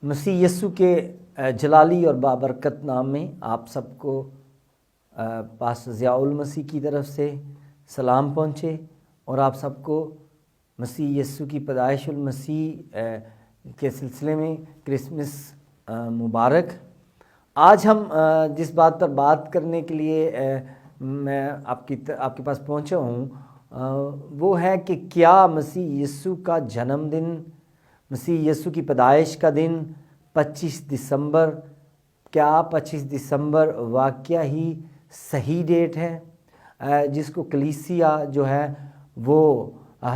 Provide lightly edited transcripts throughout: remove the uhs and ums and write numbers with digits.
مسیح یسوع کے جلالی اور بابرکت نام میں آپ سب کو پاسٹر ضیاء المسیح کی طرف سے سلام پہنچے اور آپ سب کو مسیح یسوع کی پیدائش المسیح کے سلسلے میں کرسمس مبارک۔ آج ہم جس بات پر بات کرنے کے لیے میں آپ کے پاس پہنچا ہوں وہ ہے کہ کیا مسیح یسوع کا جنم دن، مسیح یسوع کی پیدائش کا دن 25 دسمبر، کیا 25 دسمبر واقعہ ہی صحیح ڈیٹ ہے جس کو کلیسیا جو ہے وہ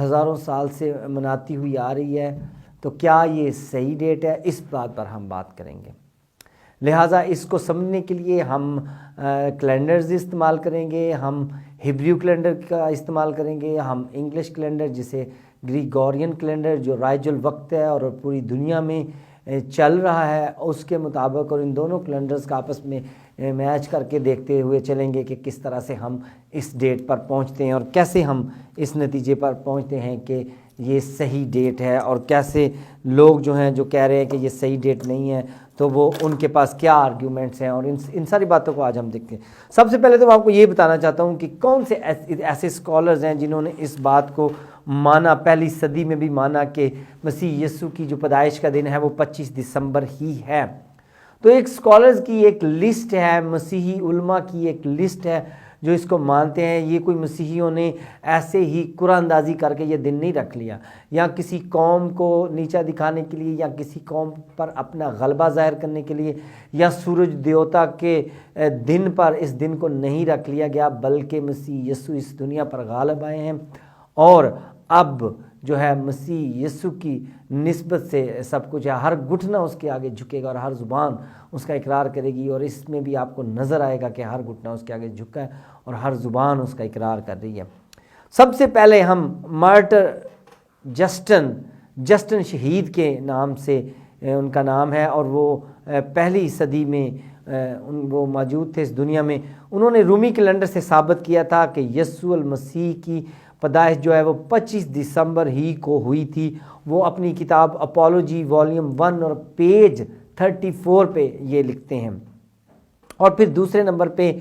ہزاروں سال سے مناتی ہوئی آ رہی ہے؟ تو کیا یہ صحیح ڈیٹ ہے؟ اس بات پر ہم بات کریں گے۔ لہٰذا اس کو سمجھنے کے لیے ہم کیلنڈرز استعمال کریں گے، ہم ہیبریو کیلنڈر کا استعمال کریں گے، ہم انگلش کیلنڈر جسے گریگورین کیلنڈر جو رائج الوقت ہے اور پوری دنیا میں چل رہا ہے اس کے مطابق، اور ان دونوں کیلنڈرز کا آپس میں میچ کر کے دیکھتے ہوئے چلیں گے کہ کس طرح سے ہم اس ڈیٹ پر پہنچتے ہیں اور کیسے ہم اس نتیجے پر پہنچتے ہیں کہ یہ صحیح ڈیٹ ہے، اور کیسے لوگ جو ہیں جو کہہ رہے ہیں کہ یہ صحیح ڈیٹ نہیں ہے تو وہ ان کے پاس کیا آرگیومنٹس ہیں، اور ان ساری باتوں کو آج ہم دیکھتے ہیں۔ سب سے پہلے تو میں آپ کو یہ بتانا چاہتا ہوں کہ کون سے ایسے اسکالرز ہیں جنہوں نے اس بات کو مانا، پہلی صدی میں بھی مانا کہ مسیح یسوع کی جو پیدائش کا دن ہے وہ 25 دسمبر ہی ہے۔ تو ایک اسکالرز کی ایک لسٹ ہے، مسیحی علماء کی ایک لسٹ ہے جو اس کو مانتے ہیں۔ یہ کوئی مسیحیوں نے ایسے ہی قرآن اندازی کر کے یہ دن نہیں رکھ لیا، یا کسی قوم کو نیچا دکھانے کے لیے، یا کسی قوم پر اپنا غلبہ ظاہر کرنے کے لیے، یا سورج دیوتا کے دن پر اس دن کو نہیں رکھ لیا گیا، بلکہ مسیح یسوع اس دنیا پر غالب آئے ہیں، اور اب جو ہے مسیح یسوع کی نسبت سے سب کچھ ہے۔ ہر گھٹنا اس کے آگے جھکے گا اور ہر زبان اس کا اقرار کرے گی، اور اس میں بھی آپ کو نظر آئے گا کہ ہر گھٹنا اس کے آگے جھکا ہے اور ہر زبان اس کا اقرار کر رہی ہے۔ سب سے پہلے ہم مارٹر جسٹن شہید کے نام سے ان کا نام ہے، اور وہ پہلی صدی میں وہ موجود تھے اس دنیا میں۔ انہوں نے رومی کیلنڈر سے ثابت کیا تھا کہ یسوع المسیح کی پیدائش جو ہے وہ 25 دسمبر ہی کو ہوئی تھی۔ وہ اپنی کتاب اپولوجی والیوم 1 اور پیج 34 پہ یہ لکھتے ہیں۔ اور پھر دوسرے نمبر پہ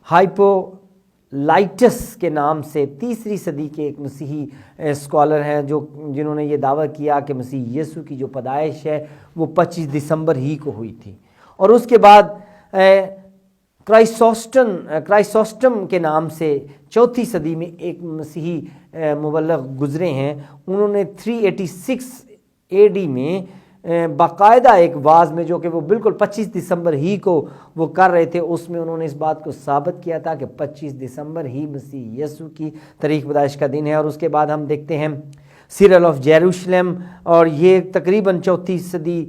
ہائپولائٹس کے نام سے تیسری صدی کے ایک مسیحی اسکالر ہیں جنہوں نے یہ دعویٰ کیا کہ مسیح یسوع کی جو پیدائش ہے وہ 25 دسمبر ہی کو ہوئی تھی۔ اور اس کے بعد کرائسوسٹم کے نام سے چوتھی صدی میں ایک مسیحی مبلغ گزرے ہیں۔ انہوں نے 386 AD میں باقاعدہ ایک واعظ میں جو کہ وہ بالکل 25 دسمبر ہی کو وہ کر رہے تھے، اس میں انہوں نے اس بات کو ثابت کیا تھا کہ 25 دسمبر ہی مسیح یسوع کی تاریخ پیدائش کا دن ہے۔ اور اس کے بعد ہم دیکھتے ہیں سیرل آف جیروشلم، اور یہ تقریباً چوتھی صدی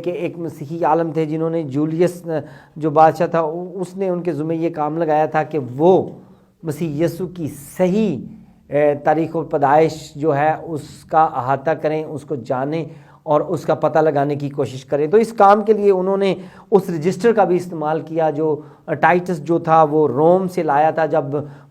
کے ایک مسیحی عالم تھے جنہوں نے جولیس جو بادشاہ تھا اس نے ان کے ذمہ یہ کام لگایا تھا کہ وہ مسیح یسوع کی صحیح تاریخ و پیدائش جو ہے اس کا احاطہ کریں، اس کو جانیں اور اس کا پتہ لگانے کی کوشش کریں۔ تو اس کام کے لیے انہوں نے اس رجسٹر کا بھی استعمال کیا جو ٹائٹس جو تھا وہ روم سے لایا تھا۔ جب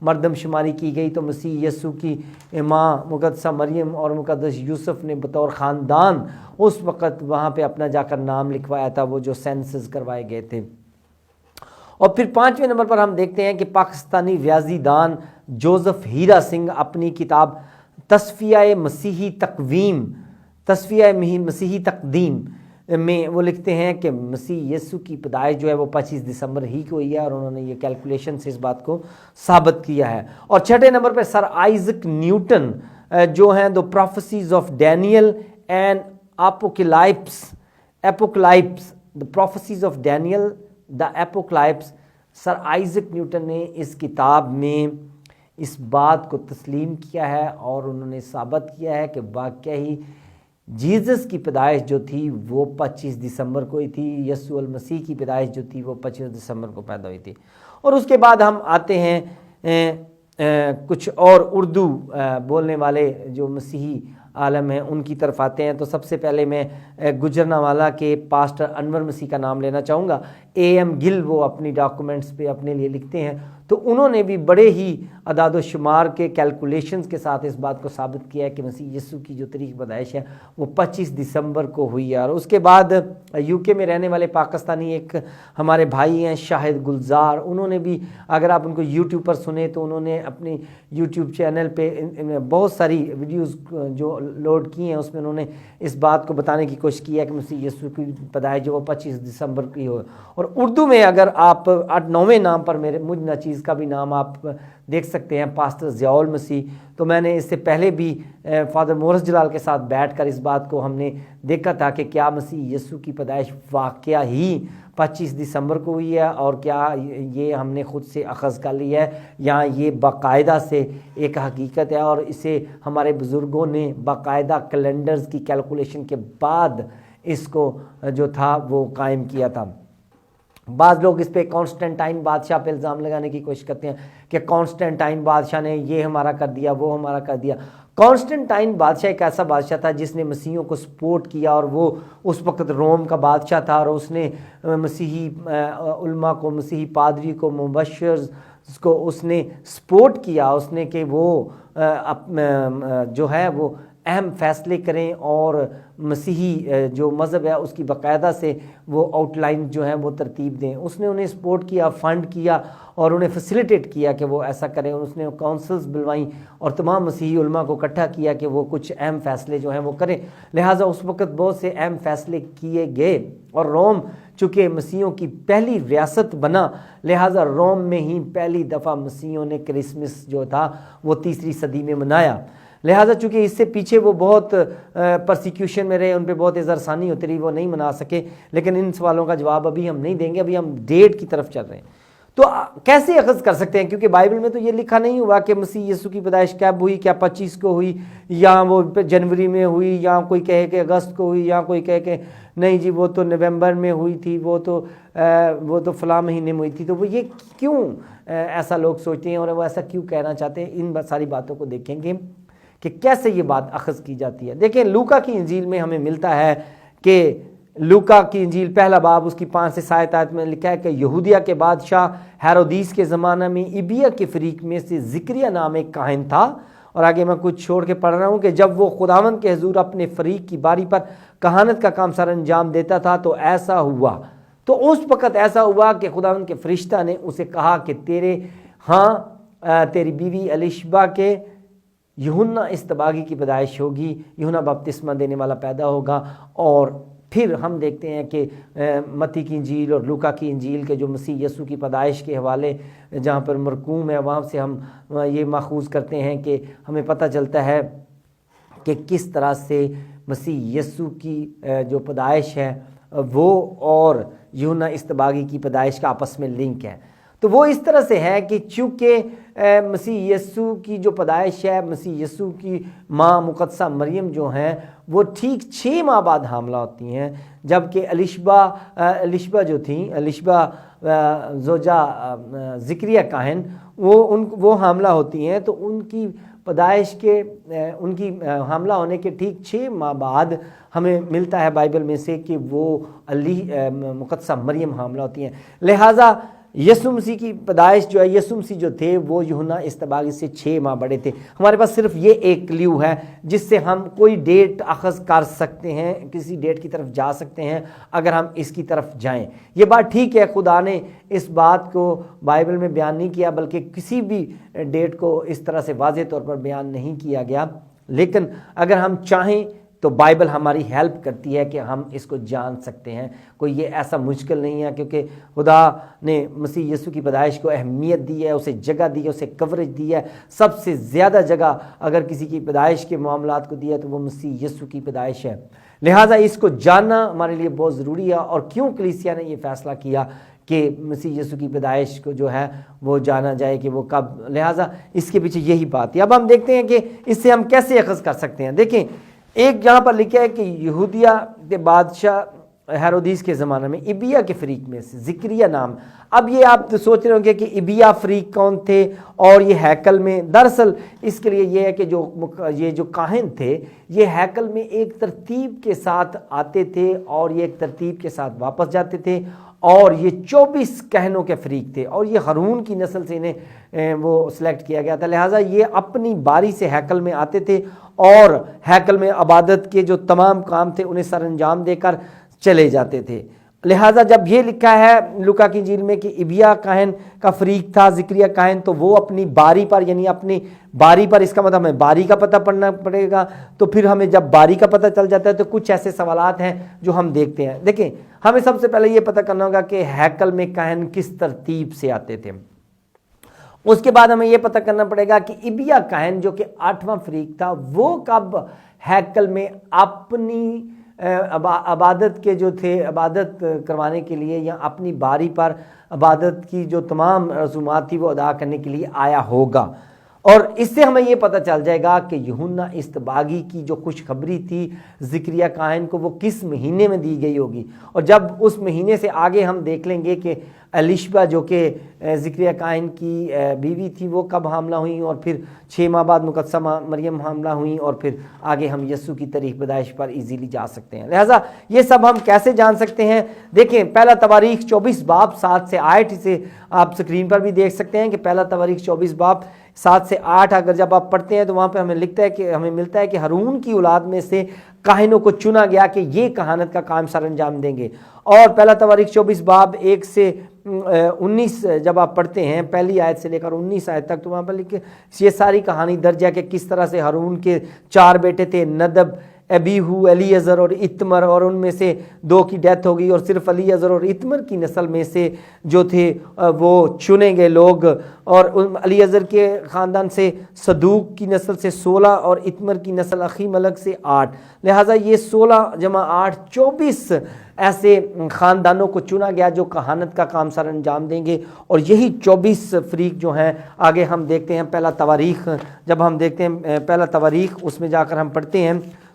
مردم شماری کی گئی تو مسیح یسوع کی ماں مقدسہ مریم اور مقدس یوسف نے بطور خاندان اس وقت وہاں پہ اپنا جا کر نام لکھوایا تھا، وہ جو سینسز کروائے گئے تھے۔ اور پھر 5ویں نمبر پر ہم دیکھتے ہیں کہ پاکستانی ریاضی دان جوزف ہیرا سنگھ اپنی کتاب تصفیہ مسیحی تقدیم میں وہ لکھتے ہیں کہ مسیح یسوع کی پیدائش جو ہے وہ 25 دسمبر ہی کو ہوئی ہے، اور انہوں نے یہ کیلکولیشن سے اس بات کو ثابت کیا ہے۔ اور 6 نمبر پہ سر آئزک نیوٹن جو ہیں the prophecies of Daniel and apocalypse, the prophecies of Daniel the apocalypse, sir Isaac Newton نے اس کتاب میں اس بات کو تسلیم کیا ہے اور انہوں نے ثابت کیا ہے کہ واقعہ ہی جیزس کی پیدائش جو تھی وہ 25 دسمبر کو ہی تھی، یسوع المسیح کی پیدائش جو تھی وہ 25 دسمبر کو پیدا ہوئی تھی۔ اور اس کے بعد ہم آتے ہیں کچھ اور اردو بولنے والے جو مسیحی عالم ہیں ان کی طرف آتے ہیں۔ تو سب سے پہلے میں گجرانوالہ کے پاسٹر انور مسیح کا نام لینا چاہوں گا۔ AM گل وہ اپنی ڈاکومنٹس پہ اپنے لیے لکھتے ہیں۔ تو انہوں نے بھی بڑے ہی اعداد و شمار کے کیلکولیشنز کے ساتھ اس بات کو ثابت کیا ہے کہ مسیح یسوع کی جو تاریخ پیدائش ہے وہ 25 دسمبر کو ہوئی ہے۔ اور اس کے بعد یو کے میں رہنے والے پاکستانی ایک ہمارے بھائی ہیں شاہد گلزار، انہوں نے بھی، اگر آپ ان کو یوٹیوب پر سنیں تو انہوں نے اپنی یوٹیوب چینل پہ بہت ساری ویڈیوز جو لوڈ کی ہیں، اس میں انہوں نے اس بات کو بتانے کی کوشش کی ہے کہ مسیح یسوع کی پیدائش جو وہ 25 دسمبر کی ہو۔ اور اردو میں اگر آپ 8-9ویں نام پر مجھ ناچیز کا بھی نام آپ دیکھ سکتے ہیں، پاسٹر ضیاء المسیح، تو میں نے اس سے پہلے بھی فادر مورس جلال کے ساتھ بیٹھ کر اس بات کو ہم نے دیکھا تھا کہ کیا مسیح یسوع کی پیدائش واقعہ ہی 25 دسمبر کو ہوئی ہے، اور کیا یہ ہم نے خود سے اخذ کر لی ہے یا یہ باقاعدہ سے ایک حقیقت ہے، اور اسے ہمارے بزرگوں نے باقاعدہ کیلنڈرز کی کیلکولیشن کے بعد اس کو جو تھا وہ قائم کیا تھا۔ بعض لوگ اس پہ کانسٹنٹائن بادشاہ پہ الزام لگانے کی کوشش کرتے ہیں کہ کانسٹنٹائن بادشاہ نے یہ ہمارا کر دیا، وہ ہمارا کر دیا۔ کانسٹنٹائن بادشاہ ایک ایسا بادشاہ تھا جس نے مسیحیوں کو سپورٹ کیا، اور وہ اس وقت روم کا بادشاہ تھا، اور اس نے مسیحی علماء کو، مسیحی پادری کو، مبشرز کو اس نے سپورٹ کیا، اس نے کہ وہ جو ہے وہ اہم فیصلے کریں اور مسیحی جو مذہب ہے اس کی باقاعدہ سے وہ آؤٹ لائن جو ہے وہ ترتیب دیں۔ اس نے انہیں سپورٹ کیا، فنڈ کیا اور انہیں فیسیلیٹیٹ کیا کہ وہ ایسا کریں۔ اس نے کونسلز بلوائیں اور تمام مسیحی علماء کو اکٹھا کیا کہ وہ کچھ اہم فیصلے جو ہیں وہ کریں۔ لہٰذا اس وقت بہت سے اہم فیصلے کیے گئے، اور روم چونکہ مسیحیوں کی پہلی ریاست بنا، لہٰذا روم میں ہی پہلی دفعہ مسیحیوں نے کرسمس جو تھا وہ 3 صدی میں منایا۔ لہٰذا چونکہ اس سے پیچھے وہ بہت پرسیکیوشن میں رہے، ان پہ بہت اظہارثانی ہوتی رہی، وہ نہیں منا سکے، لیکن ان سوالوں کا جواب ابھی ہم نہیں دیں گے، ابھی ہم ڈیٹ کی طرف چل رہے ہیں۔ تو کیسے اخذ کر سکتے ہیں؟ کیونکہ بائبل میں تو یہ لکھا نہیں ہوا کہ مسیح یسوع کی پیدائش کب ہوئی، کیا 25 کو ہوئی، یا وہ جنوری میں ہوئی، یا کوئی کہے کہ اگست کو ہوئی، یا کوئی کہے کہ نہیں جی وہ تو نومبر میں ہوئی تھی، وہ تو فلاں مہینے میں ہوئی تھی۔ تو وہ یہ کیوں ایسا لوگ سوچتے ہیں اور وہ ایسا کیوں کہنا چاہتے ہیں؟ ان ساری باتوں کو دیکھیں گے کہ کیسے یہ بات اخذ کی جاتی ہے۔ دیکھیں لوکا کی انجیل میں ہمیں ملتا ہے کہ لوکا کی انجیل پہلا باب اس کی 5 سے 7 آیت میں لکھا ہے کہ یہودیہ کے بادشاہ ہیرودیس کے زمانہ میں ابیا کے فریق میں سے زکریا نام ایک کاہن تھا، اور آگے میں کچھ چھوڑ کے پڑھ رہا ہوں کہ جب وہ خداوند کے حضور اپنے فریق کی باری پر کہانت کا کام سر انجام دیتا تھا تو ایسا ہوا، تو اس وقت ایسا ہوا کہ خداوند کے فرشتہ نے اسے کہا کہ تیری بیوی الیشبا کے یوحنا اصطباغی کی پیدائش ہوگی، یوحنا بپتسمہ دینے والا پیدا ہوگا۔ اور پھر ہم دیکھتے ہیں کہ متی کی انجیل اور لوکا کی انجیل کے جو مسیح یسوع کی پیدائش کے حوالے جہاں پر مرقوم ہے، وہاں سے ہم یہ ماخوذ کرتے ہیں کہ ہمیں پتہ چلتا ہے کہ کس طرح سے مسیح یسوع کی جو پیدائش ہے وہ اور یوحنا اصطباغی کی پیدائش کا آپس میں لنک ہے۔ تو وہ اس طرح سے ہے کہ چونکہ مسیح یسوع کی جو پیدائش ہے، مسیح یسوع کی ماں مقدسہ مریم جو ہیں وہ ٹھیک 6 ماہ بعد حاملہ ہوتی ہیں، جبکہ الیشبا جو تھیں، الیشبا زوجہ زکریا کاہن، وہ حاملہ ہوتی ہیں، تو ان کی پیدائش کے ان کی حاملہ ہونے کے ٹھیک 6 ماہ بعد ہمیں ملتا ہے بائبل میں سے کہ وہ مقدسہ مریم حاملہ ہوتی ہیں۔ لہٰذا یسوع مسیح کی پیدائش جو ہے، یسوع مسیح جو تھے وہ یوحنا اصطباغی سے 6 ماہ بڑے تھے۔ ہمارے پاس صرف یہ ایک کلیو ہے جس سے ہم کوئی ڈیٹ اخذ کر سکتے ہیں، کسی ڈیٹ کی طرف جا سکتے ہیں اگر ہم اس کی طرف جائیں۔ یہ بات ٹھیک ہے، خدا نے اس بات کو بائبل میں بیان نہیں کیا، بلکہ کسی بھی ڈیٹ کو اس طرح سے واضح طور پر بیان نہیں کیا گیا، لیکن اگر ہم چاہیں تو بائبل ہماری ہیلپ کرتی ہے کہ ہم اس کو جان سکتے ہیں۔ کوئی یہ ایسا مشکل نہیں ہے، کیونکہ خدا نے مسیح یسوع کی پیدائش کو اہمیت دی ہے، اسے جگہ دی ہے، اسے کوریج دی ہے۔ سب سے زیادہ جگہ اگر کسی کی پیدائش کے معاملات کو دی ہے تو وہ مسیح یسوع کی پیدائش ہے۔ لہٰذا اس کو جاننا ہمارے لیے بہت ضروری ہے۔ اور کیوں کلیسیا نے یہ فیصلہ کیا کہ مسیح یسوع کی پیدائش کو جو ہے وہ جانا جائے کہ وہ کب، لہٰذا اس کے پیچھے یہی بات ہے۔ اب ہم دیکھتے ہیں کہ اس سے ہم کیسے اخذ کر سکتے ہیں۔ دیکھیں ایک جہاں پر لکھا ہے کہ یہودیہ کے بادشاہ ہیرودیس کے زمانہ میں ابیا کے فریق میں سے زکریا نام۔ اب یہ آپ سوچ رہے ہوں گے کہ ابیا فریق کون تھے اور یہ ہیکل میں، دراصل اس کے لیے یہ ہے کہ یہ جو کاہن تھے یہ ہیکل میں ایک ترتیب کے ساتھ آتے تھے اور یہ ایک ترتیب کے ساتھ واپس جاتے تھے، اور یہ 24 کہنوں کے فریق تھے اور یہ ہارون کی نسل سے انہیں وہ سلیکٹ کیا گیا تھا، لہٰذا یہ اپنی باری سے ہیکل میں آتے تھے اور ہیکل میں عبادت کے جو تمام کام تھے انہیں سر انجام دے کر چلے جاتے تھے۔ لہٰذا جب یہ لکھا ہے لوکا کی انجیل میں کہ ابیا کاہن کا فریق تھا، زکریا کاہن، تو وہ اپنی باری پر، یعنی اپنی باری پر، اس کا مطلب ہمیں باری کا پتہ پڑنا پڑے گا۔ تو پھر ہمیں جب باری کا پتہ چل جاتا ہے تو کچھ ایسے سوالات ہیں جو ہم دیکھتے ہیں۔ دیکھیں، ہمیں سب سے پہلے یہ پتہ کرنا ہوگا کہ ہیکل میں کاہن کس ترتیب سے آتے تھے۔ اس کے بعد ہمیں یہ پتہ کرنا پڑے گا کہ ابیا کاہن جو کہ 8واں فریق تھا وہ کب ہیکل میں اپنی عبادت کے جو تھے، عبادت کروانے کے لیے یا اپنی باری پر عبادت کی جو تمام رسومات تھی وہ ادا کرنے کے لیے آیا ہوگا۔ اور اس سے ہمیں یہ پتہ چل جائے گا کہ یوحنا اصطباغی کی جو خوشخبری تھی زکریا کاہن کو وہ کس مہینے میں دی گئی ہوگی، اور جب اس مہینے سے آگے ہم دیکھ لیں گے کہ الیشبا جو کہ زکریا کاہن کی بیوی تھی وہ کب حاملہ ہوئیں، اور پھر 6 ماہ بعد مقدسہ مریم حاملہ ہوئیں، اور پھر آگے ہم یسوع کی تاریخ پیدائش پر ایزیلی جا سکتے ہیں۔ لہٰذا یہ سب ہم کیسے جان سکتے ہیں؟ دیکھیں، پہلا تواریخ 24 باب 7 سے 8، اسے آپ سکرین پر بھی دیکھ سکتے ہیں کہ پہلا تواریخ 24 باب 7 سے 8 اگر جب آپ پڑھتے ہیں تو وہاں پہ ہمیں ملتا ہے کہ ہارون کی اولاد میں سے کاہنوں کو چنا گیا کہ یہ کہانت کا کام سر انجام دیں گے۔ اور پہلا تواریخ 24 باب 1 سے 19 جب آپ پڑھتے ہیں، پہلی آیت سے لے کر 19 آیت تک، تو وہاں پر لکھے یہ ساری کہانی درج ہے کہ کس طرح سے ہارون کے 4 بیٹے تھے، ندب، ابیہو، الیعزر اور اتمر، اور ان میں سے 2 کی ڈیتھ ہو گئی، اور صرف الیعزر اور اتمر کی نسل میں سے جو تھے وہ چنے گئے لوگ، اور الیعزر کے خاندان سے صدوق کی نسل سے 16 اور اتمر کی نسل اخی ملک سے 8۔ لہٰذا یہ 16 جمع 8 24 ایسے خاندانوں کو چنا گیا جو کہانت کا کام سر انجام دیں گے، اور یہی 24 فریق جو ہیں آگے ہم دیکھتے ہیں پہلا تواریخ، جب ہم دیکھتے ہیں پہلا تواریخ اس میں جا کر ہم پڑھتے ہیں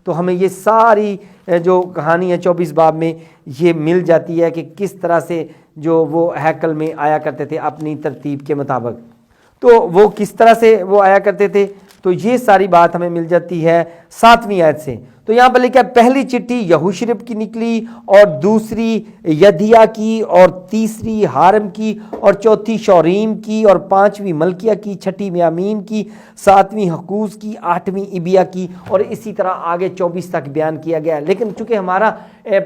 تو ہمیں یہ ساری جو کہانی ہے 24 باب میں یہ مل جاتی ہے کہ کس طرح سے جو وہ ہیکل میں آیا کرتے تھے اپنی ترتیب کے مطابق۔ تو وہ کس طرح سے وہ آیا کرتے تھے، تو یہ ساری بات ہمیں مل جاتی ہے 7ویں آیت سے۔ تو یہاں پر لکھا ہے پہلی چٹھی یہوشرب کی نکلی، اور دوسری یدیا کی، اور تیسری ہارم کی، اور چوتھی شوریم کی، اور 5ویں ملکیہ کی، 6ٹھی میامین کی، 7ویں حکوز کی، 8ویں ابیا کی، اور اسی طرح آگے 24 تک بیان کیا گیا ہے۔ لیکن چونکہ ہمارا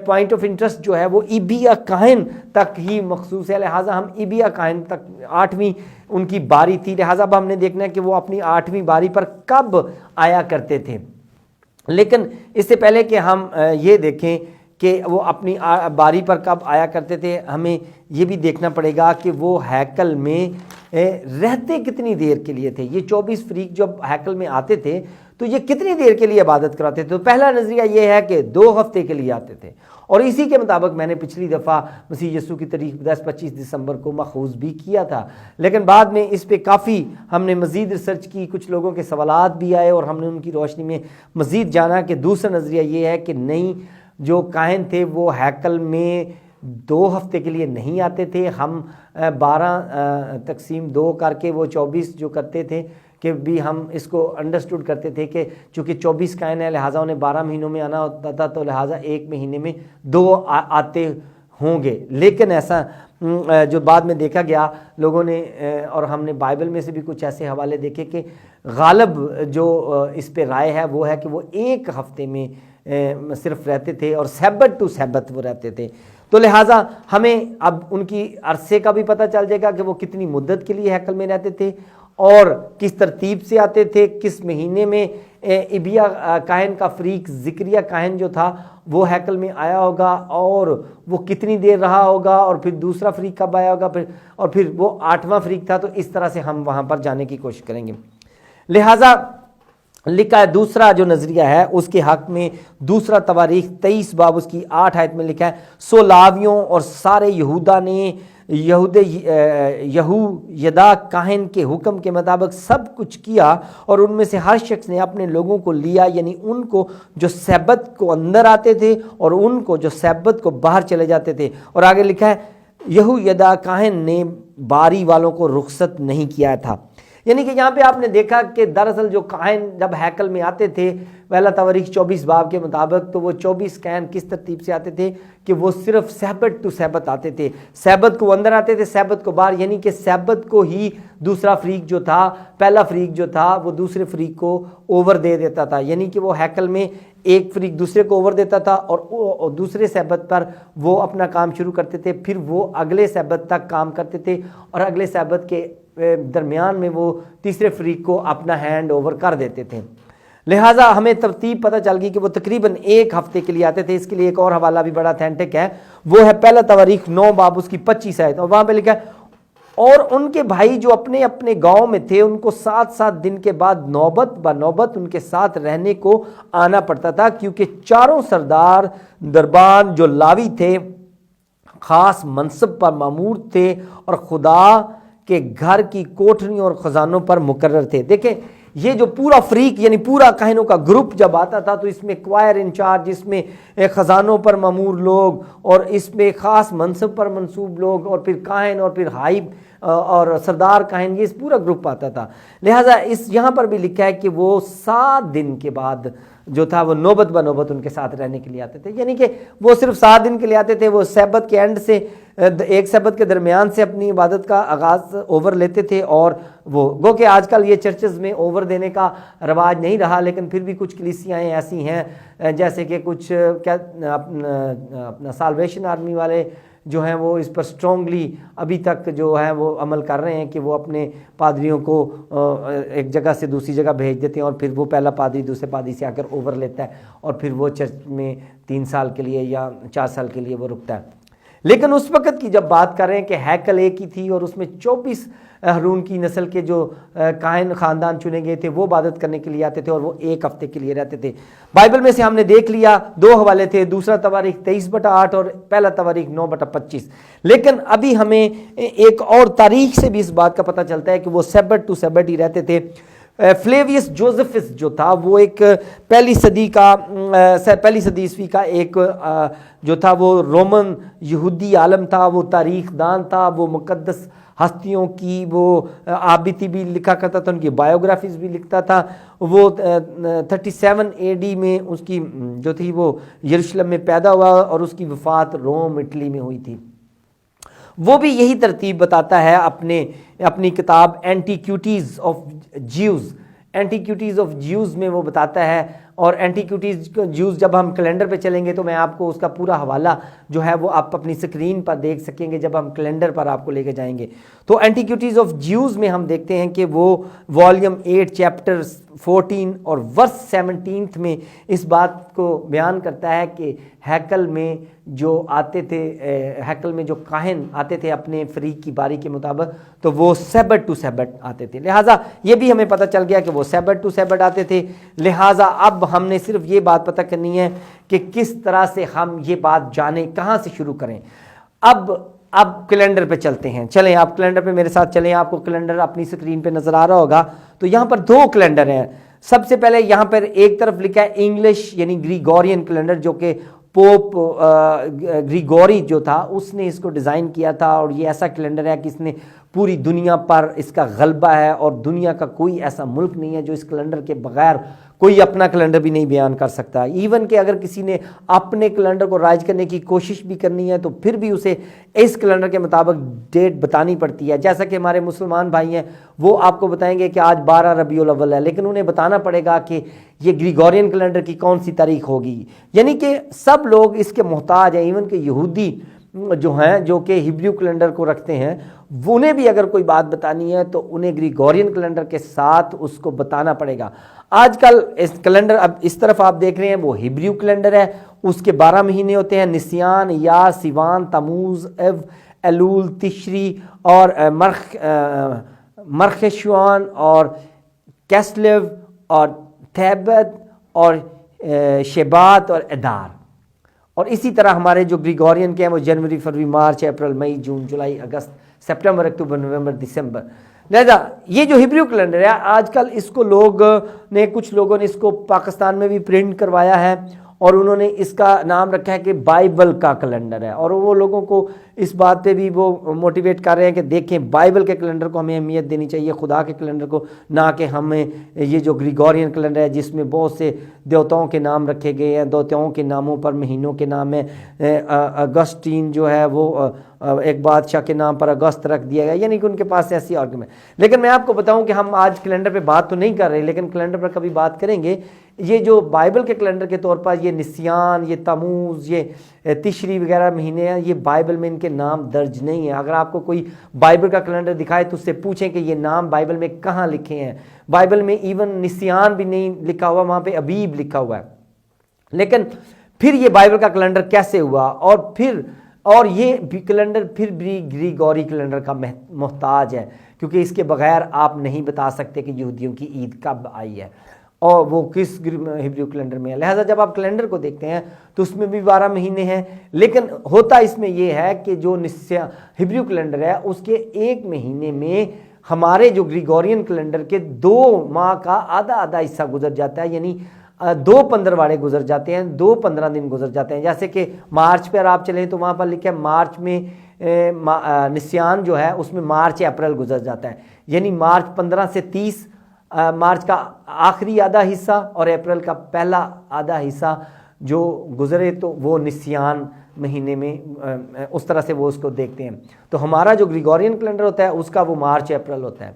پوائنٹ آف انٹرسٹ جو ہے وہ ابیا کاہن تک ہی مخصوص ہے، لہٰذا ہم ابیا کاہن تک 8ویں ان کی باری تھی، لہٰذا اب ہم نے دیکھنا ہے کہ وہ اپنی 8ویں باری پر کب آیا کرتے تھے۔ لیکن اس سے پہلے کہ ہم یہ دیکھیں کہ وہ اپنی باری پر کب آیا کرتے تھے، ہمیں یہ بھی دیکھنا پڑے گا کہ وہ ہیکل میں رہتے کتنی دیر کے لیے تھے۔ یہ 24 فریق جب ہیکل میں آتے تھے تو یہ کتنی دیر کے لیے عبادت کراتے تھے؟ تو پہلا نظریہ یہ ہے کہ 2 ہفتے کے لیے آتے تھے، اور اسی کے مطابق میں نے پچھلی دفعہ مسیح یسوع کی تاریخ پیدائش 25 دسمبر کو ماخوذ بھی کیا تھا، لیکن بعد میں اس پہ کافی ہم نے مزید ریسرچ کی، کچھ لوگوں کے سوالات بھی آئے اور ہم نے ان کی روشنی میں مزید جانا کہ دوسرا نظریہ یہ ہے کہ نہیں، جو کاہن تھے وہ ہیکل میں 2 ہفتے کے لیے نہیں آتے تھے۔ ہم 12 تقسیم 2 کر کے وہ 24 جو کرتے تھے کہ بھی ہم اس کو انڈرسٹوڈ کرتے تھے کہ چونکہ 24 کاہن ہے لہٰذا انہیں 12 مہینوں میں آنا ہوتا تھا، تو لہٰذا ایک مہینے میں 2 آتے ہوں گے۔ لیکن ایسا جو بعد میں دیکھا گیا لوگوں نے، اور ہم نے بائبل میں سے بھی کچھ ایسے حوالے دیکھے کہ غالب جو اس پہ رائے ہے وہ ہے کہ وہ 1 ہفتے میں صرف رہتے تھے، اور سبت ٹو سبت وہ رہتے تھے۔ تو لہٰذا ہمیں اب ان کی عرصے کا بھی پتہ چل جائے گا کہ وہ کتنی مدت کے لیے ہیکل میں رہتے تھے، اور کس ترتیب سے آتے تھے، کس مہینے میں ابیا کاہن کا فریق زکریا کاہن جو تھا وہ ہیکل میں آیا ہوگا، اور وہ کتنی دیر رہا ہوگا، اور پھر دوسرا فریق کب آیا ہوگا، اور پھر وہ 8واں فریق تھا۔ تو اس طرح سے ہم وہاں پر جانے کی کوشش کریں گے۔ لہٰذا لکھا ہے دوسرا جو نظریہ ہے اس کے حق میں، دوسرا تواریخ 23 باب اس کی 8 آیت میں لکھا ہے، سو لاویوں اور سارے یہودا نے یہویدا کاہن کے حکم کے مطابق سب کچھ کیا، اور ان میں سے ہر شخص نے اپنے لوگوں کو لیا، یعنی ان کو جو سبت کو اندر آتے تھے اور ان کو جو سبت کو باہر چلے جاتے تھے۔ اور آگے لکھا ہے یہویدا کاہن نے باری والوں کو رخصت نہیں کیا تھا۔ یعنی کہ یہاں پہ آپ نے دیکھا کہ دراصل جو کاہن جب ہیکل میں آتے تھے پہلا تواریخ 24 باب کے مطابق، تو وہ 24 کاہن کس ترتیب سے آتے تھے کہ وہ صرف سبت ٹو سبت آتے تھے، سبت کو اندر آتے تھے، سبت کو باہر، یعنی کہ سبت کو ہی دوسرا فریق جو تھا، پہلا فریق جو تھا وہ دوسرے فریق کو اوور دے دیتا تھا، یعنی کہ وہ ہیکل میں ایک فریق دوسرے کو اوور دیتا تھا اور دوسرے سبت پر وہ اپنا کام شروع کرتے تھے، پھر وہ اگلے سبت تک کام کرتے تھے اور اگلے سبت کے درمیان میں وہ تیسرے فریق کو اپنا ہینڈ اوور کر دیتے تھے۔ لہٰذا ہمیں ترتیب پتہ چل گئی کہ وہ تقریباً ایک ہفتے کے لیے آتے تھے۔ اس کے لیے ایک اور حوالہ بھی بڑا اتھینٹک ہے، وہ ہے پہلا تواریخ 9 باب اس کی 25 آیت، اور وہاں پہ لکھا ہے اور ان کے بھائی جو اپنے اپنے گاؤں میں تھے ان کو 7 دن کے بعد نوبت بنوبت ان کے ساتھ رہنے کو آنا پڑتا تھا، کیونکہ چاروں سردار دربان جو لاوی تھے خاص منصب پر مامور تھے اور خدا کے گھر کی کوٹھریوں اور خزانوں پر مقرر تھے۔ دیکھیں یہ جو پورا فریق یعنی پورا کاہنوں کا گروپ جب آتا تھا تو اس میں کوائر انچارج، اس میں خزانوں پر مامور لوگ، اور اس میں خاص منصب پر منصوب لوگ، اور پھر کاہن، اور پھر ہائی اور سردار کاہن، یہ پورا گروپ آتا تھا۔ لہٰذا اس یہاں پر بھی لکھا ہے کہ وہ 7 دن کے بعد جو تھا وہ نوبت بنوبت ان کے ساتھ رہنے کے لیے آتے تھے، یعنی کہ وہ صرف 7 دن کے لیے آتے تھے، وہ سبت کے اینڈ سے ایک سبت کے درمیان سے اپنی عبادت کا آغاز اوور لیتے تھے، اور وہ گو کہ آج کل یہ چرچز میں اوور دینے کا رواج نہیں رہا، لیکن پھر بھی کچھ کلیسیاں ایسی ہیں جیسے کہ کچھ اپنا سالویشن آرمی والے جو ہیں وہ اس پر سٹرونگلی ابھی تک جو ہے وہ عمل کر رہے ہیں کہ وہ اپنے پادریوں کو ایک جگہ سے دوسری جگہ بھیج دیتے ہیں، اور پھر وہ پہلا پادری دوسرے پادری سے آ کر اوور لیتا ہے، اور پھر وہ چرچ میں 3 سال کے لیے یا 4 سال کے لیے وہ رکتا ہے۔ لیکن اس وقت کی جب بات کر رہے ہیں کہ ہیکل ایک ہی تھی، اور اس میں 24 ہارون کی نسل کے جو کاہن خاندان چنے گئے تھے وہ عبادت کرنے کے لیے آتے تھے، اور وہ ایک ہفتے کے لیے رہتے تھے۔ بائبل میں سے ہم نے دیکھ لیا 2 حوالے تھے، دوسرا تواریخ 23/8 اور پہلا تواریخ 9/25۔ لیکن ابھی ہمیں ایک اور تاریخ سے بھی اس بات کا پتہ چلتا ہے کہ وہ سبت ٹو سبت ہی رہتے تھے۔ فلیویس جوزفس جو تھا وہ ایک پہلی صدی عیسوی کا ایک جو تھا وہ رومن یہودی عالم تھا، وہ تاریخ دان تھا، وہ مقدس ہستیوں کی وہ آبیتی بھی لکھا کرتا تھا، ان کی بایوگرافیز بھی لکھتا تھا۔ وہ 37 AD میں اس کی جو تھی وہ یروشلم میں پیدا ہوا، اور اس کی وفات روم اٹلی میں ہوئی تھی۔ وہ بھی یہی ترتیب بتاتا ہے اپنی کتاب اینٹیکیوٹیز آف جیوز میں وہ بتاتا ہے، اور اینٹیکیوٹیز جیوز جب ہم کیلنڈر پہ چلیں گے تو میں آپ کو اس کا پورا حوالہ جو ہے وہ آپ اپنی سکرین پر دیکھ سکیں گے جب ہم کیلنڈر پر آپ کو لے کے جائیں گے۔ تو اینٹیکیوٹیز آف جیوز میں ہم دیکھتے ہیں کہ وہ والیوم 8 چیپٹر 14 اور ورس 17 میں اس بات کو بیان کرتا ہے کہ ہیکل میں جو آتے تھے، ہیکل میں جو کاہن آتے تھے اپنے فریق کی باری کے مطابق، تو وہ سبت ٹو سبت آتے تھے۔ لہٰذا یہ بھی ہمیں پتہ چل گیا کہ وہ سبت ٹو سبت آتے تھے۔ لہٰذا اب ہم نے صرف یہ بات پتہ کرنی ہے کہ کس طرح سے ہم یہ بات جانیں، کہاں سے شروع کریں۔ اب کیلنڈر پہ چلتے ہیں، چلیں آپ کیلنڈر پہ میرے ساتھ چلیں، آپ کو کیلنڈر اپنی سکرین پہ نظر آ رہا ہوگا۔ تو یہاں پر 2 کیلنڈر ہیں۔ سب سے پہلے یہاں پر ایک طرف لکھا ہے انگلش یعنی گریگورین کیلنڈر، جو کہ پوپ گریگوری جو تھا اس نے اس کو ڈیزائن کیا تھا، اور یہ ایسا کیلنڈر ہے کہ اس نے پوری دنیا پر اس کا غلبہ ہے، اور دنیا کا کوئی ایسا ملک نہیں ہے جو اس کیلنڈر کے بغیر کوئی اپنا کیلنڈر بھی نہیں بیان کر سکتا۔ ایون کہ اگر کسی نے اپنے کیلنڈر کو رائج کرنے کی کوشش بھی کرنی ہے تو پھر بھی اسے اس کیلنڈر کے مطابق ڈیٹ بتانی پڑتی ہے۔ جیسا کہ ہمارے مسلمان بھائی ہیں وہ آپ کو بتائیں گے کہ آج 12 ربیع الاول ہے، لیکن انہیں بتانا پڑے گا کہ یہ گریگورین کیلنڈر کی کون سی تاریخ ہوگی۔ یعنی کہ سب لوگ اس کے محتاج ہیں، ایون کہ یہودی جو ہیں جو کہ ہبریو کیلنڈر کو رکھتے ہیں، انہیں بھی اگر کوئی بات بتانی ہے تو انہیں گریگورین کیلنڈر کے ساتھ اس کو بتانا پڑے گا۔ آج کل اس کیلنڈر اب اس طرف آپ دیکھ رہے ہیں وہ ہبریو کیلنڈر ہے، اس کے 12 مہینے ہوتے ہیں، نسیان، یا سیوان، تموز، اب، ایلول، تشری اور مرخشوان اور کیسلیو اور تھیبت اور شیبات اور ادار۔ اور اسی طرح ہمارے جو گریگورین کے ہیں وہ جنوری، فروری، مارچ، اپریل، مئی، جون، جولائی، اگست، سپٹمبر، اکتوبر، نومبر، دسمبر۔ لہذا یہ جو ہبریو کیلنڈر ہے آج کل اس کو کچھ لوگوں نے اس کو پاکستان میں بھی پرنٹ کروایا ہے، اور انہوں نے اس کا نام رکھا ہے کہ بائبل کا کیلنڈر ہے، اور وہ لوگوں کو اس بات پہ بھی وہ موٹیویٹ کر رہے ہیں کہ دیکھیں بائبل کے کیلنڈر کو ہمیں اہمیت دینی چاہیے، خدا کے کیلنڈر کو، نہ کہ ہمیں یہ جو گریگورین کیلنڈر ہے جس میں بہت سے دیوتاؤں کے نام رکھے گئے ہیں، دیوتاؤں کے ناموں پر مہینوں کے نام ہے، اگسٹین جو ہے وہ ایک بادشاہ کے نام پر اگست رکھ دیا گیا، یعنی کہ ان کے پاس ایسی آرگومنٹ۔ لیکن میں آپ کو بتاؤں کہ ہم آج کیلنڈر پہ بات تو نہیں کر رہے، لیکن کیلنڈر پر کبھی بات کریں گے۔ یہ جو بائبل کے کیلنڈر کے طور پر یہ نسیان، یہ تموز، یہ تشری وغیرہ مہینے ہیں، یہ بائبل میں ان کے نام درج نہیں ہیں۔ اگر آپ کو کوئی بائبل کا کیلنڈر دکھائے تو اس سے پوچھیں کہ یہ نام بائبل میں کہاں لکھے ہیں۔ بائبل میں ایون نسیان بھی نہیں لکھا ہوا، وہاں پہ ابیب لکھا ہوا ہے۔ لیکن پھر یہ بائبل کا کیلنڈر کیسے ہوا؟ اور یہ کیلنڈر پھر بھی گریگوری کیلنڈر کا محتاج ہے، کیونکہ اس کے بغیر آپ نہیں بتا سکتے کہ یہودیوں کی عید کب آئی ہے اور وہ کس ہبریو کیلنڈر میں ہے۔ لہٰذا جب آپ کیلنڈر کو دیکھتے ہیں تو اس میں بھی 12 مہینے ہیں، لیکن ہوتا اس میں یہ ہے کہ جو ہبریو کیلنڈر ہے اس کے ایک مہینے میں ہمارے جو گریگورین کیلنڈر کے 2 ماہ کا آدھا حصہ گزر جاتا ہے، یعنی 2 15 گزر جاتے ہیں، 2 15 دن گزر جاتے ہیں۔ جیسے کہ مارچ پہ آپ چلیں تو وہاں پر لکھا ہے مارچ میں نسیان جو ہے اس میں مارچ اپریل گزر جاتا ہے، یعنی مارچ 15 سے 30، مارچ کا آخری آدھا حصہ اور اپریل کا پہلا آدھا حصہ جو گزرے تو وہ نسیان مہینے میں اس طرح سے وہ اس کو دیکھتے ہیں۔ تو ہمارا جو گریگورین کیلنڈر ہوتا ہے اس کا وہ مارچ اپریل ہوتا ہے۔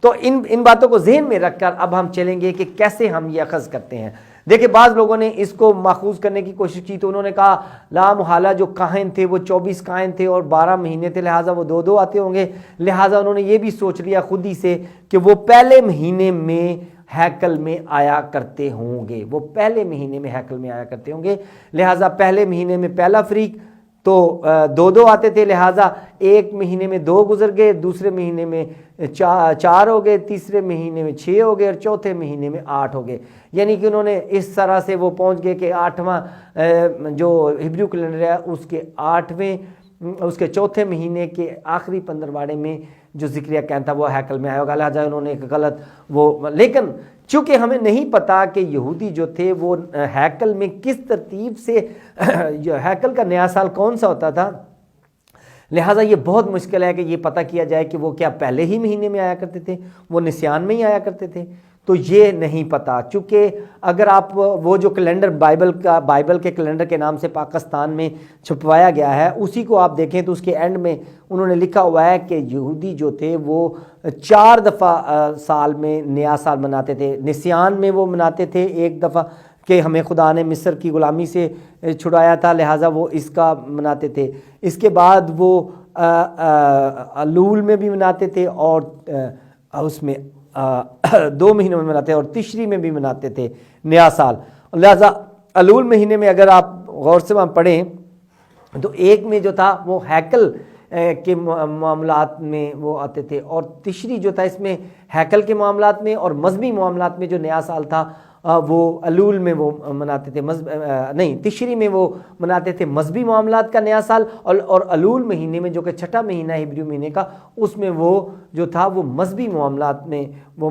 تو ان باتوں کو ذہن میں رکھ کر اب ہم چلیں گے کہ کیسے ہم یہ اخذ کرتے ہیں۔ دیکھیں بعض لوگوں نے اس کو ماخوذ کرنے کی کوشش کی، تو انہوں نے کہا لا محالہ جو کاہن تھے وہ 24 کاہن تھے اور 12 مہینے تھے، لہٰذا وہ 2 آتے ہوں گے، لہٰذا انہوں نے یہ بھی سوچ لیا خود ہی سے کہ وہ پہلے مہینے میں ہیکل میں آیا کرتے ہوں گے، وہ پہلے مہینے میں ہیکل میں آیا کرتے ہوں گے، لہٰذا پہلے مہینے میں پہلا فریق تو 2 آتے تھے، لہٰذا ایک مہینے میں 2 گزر گئے، دوسرے مہینے میں 4 ہو گئے، تیسرے مہینے میں 6 ہو گئے اور چوتھے مہینے میں 8 ہو گئے۔ یعنی کہ انہوں نے اس طرح سے وہ پہنچ گئے کہ 8واں جو ہبریو کیلنڈر ہے اس کے چوتھے مہینے کے آخری 15 میں جو ذکریہ کہن تھا وہ ہیکل میں آیا ہوگا، لہٰذا انہوں نے ایک غلط لیکن چونکہ ہمیں نہیں پتا کہ یہودی جو تھے وہ ہیکل میں کس ترتیب سے ہیکل کا نیا سال کون سا ہوتا تھا، لہٰذا یہ بہت مشکل ہے کہ یہ پتہ کیا جائے کہ وہ کیا پہلے ہی مہینے میں آیا کرتے تھے، وہ نسیان میں ہی آیا کرتے تھے، تو یہ نہیں پتا۔ چونکہ اگر آپ وہ جو کیلنڈر بائبل کے کیلنڈر کے نام سے پاکستان میں چھپوایا گیا ہے اسی کو آپ دیکھیں تو اس کے اینڈ میں انہوں نے لکھا ہوا ہے کہ یہودی جو تھے وہ 4 دفعہ سال میں نیا سال مناتے تھے۔ نسیان میں وہ مناتے تھے 1 دفعہ کہ ہمیں خدا نے مصر کی غلامی سے چھڑایا تھا، لہٰذا وہ اس کا مناتے تھے۔ اس کے بعد وہ الول میں بھی مناتے تھے اور اس میں 2 مہینوں میں مناتے اور تشری میں بھی مناتے تھے نیا سال۔ لہٰذا الول مہینے میں اگر آپ غور سے وہاں پڑھیں تو ایک میں جو تھا وہ ہیکل کے معاملات میں وہ آتے تھے، اور تشری جو تھا اس میں ہیکل کے معاملات میں اور مذہبی معاملات میں جو نیا سال تھا وہ الول میں وہ مناتے تھے، تشری میں وہ مناتے تھے مذہبی معاملات کا نیا سال، اور الول مہینے میں جو کہ 6واں مہینہ ہے ہبریو مہینے کا، اس میں وہ جو تھا وہ مذہبی معاملات میں وہ